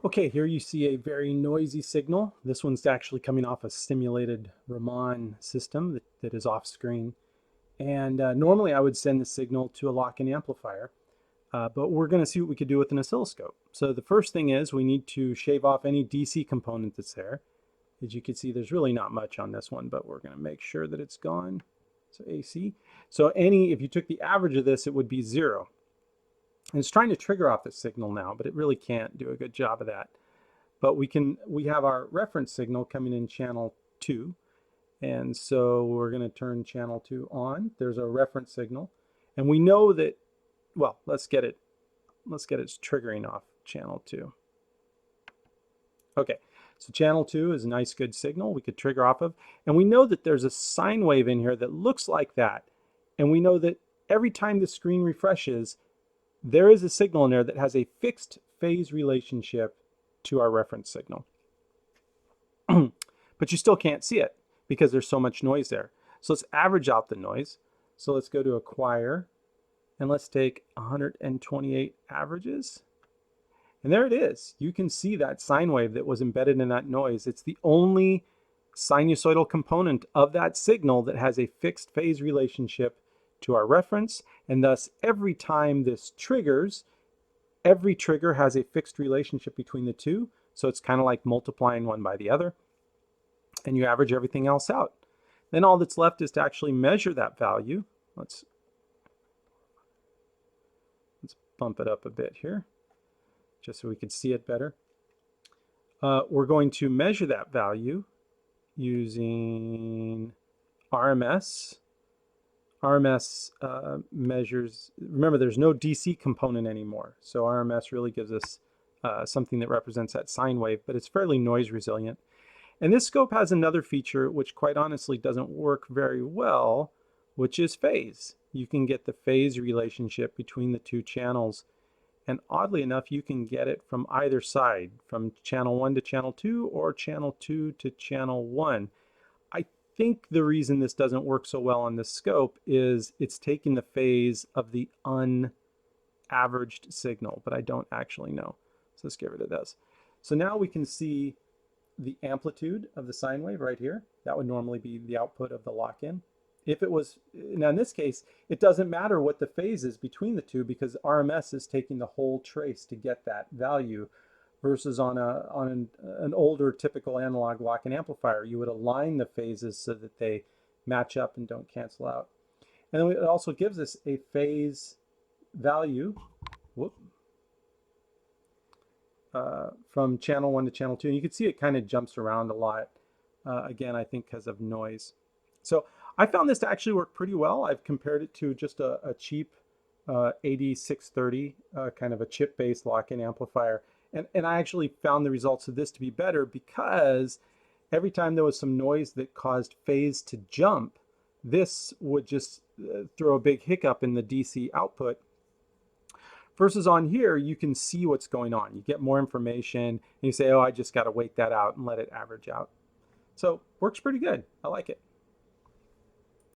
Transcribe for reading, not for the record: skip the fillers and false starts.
Okay, here you see a very noisy signal. This one's actually coming off a simulated Raman system that is off screen. And normally I would send the signal to a lock-in amplifier, but we're going to see what we could do with an oscilloscope. So the first thing is we need to shave off any DC component that's there. As you can see, there's really not much on this one, but we're going to make sure that it's gone. So AC. So if you took the average of this, it would be 0. And it's trying to trigger off the signal now, but it really can't do a good job of that. But we have our reference signal coming in channel 2. And so we're going to turn channel 2 on. There's a reference signal. And we know that, well, let's get it triggering off channel 2. Okay, so channel 2 is a nice good signal we could trigger off of. And we know that there's a sine wave in here that looks like that. And we know that every time the screen refreshes, there is a signal in there that has a fixed phase relationship to our reference signal. But you still can't see it because there's so much noise there. So let's average out the noise. So let's go to acquire and let's take 128 averages. And there it is. You can see that sine wave that was embedded in that noise. It's the only sinusoidal component of that signal that has a fixed phase relationship to our reference, and thus every time this triggers, every trigger has a fixed relationship between the two, so it's kind of like multiplying one by the other, and you average everything else out. Then all that's left is to actually measure that value. Let's bump it up a bit here, just so we can see it better. We're going to measure that value using RMS. RMS measures, remember there's no DC component anymore, so RMS really gives us something that represents that sine wave, but it's fairly noise resilient. And this scope has another feature which quite honestly doesn't work very well, which is phase. You can get the phase relationship between the two channels, and oddly enough you can get it from either side, from channel 1 to channel 2 or channel 2 to channel 1. I think the reason this doesn't work so well on this scope is it's taking the phase of the unaveraged signal, but I don't actually know. So let's get rid of this. So now we can see the amplitude of the sine wave right here. That would normally be the output of the lock-in. If it was, now in this case, it doesn't matter what the phase is between the two because RMS is taking the whole trace to get that value, versus on an older typical analog lock-in amplifier, you would align the phases so that they match up and don't cancel out. And then it also gives us a phase value from channel 1 to channel 2. And you can see it kind of jumps around a lot, again, I think because of noise. So I found this to actually work pretty well. I've compared it to just a cheap 8630, kind of a chip-based lock-in amplifier. And I actually found the results of this to be better because every time there was some noise that caused phase to jump, this would just throw a big hiccup in the DC output. Versus on here, you can see what's going on. You get more information and you say, oh, I just got to wait that out and let it average out. So works pretty good. I like it.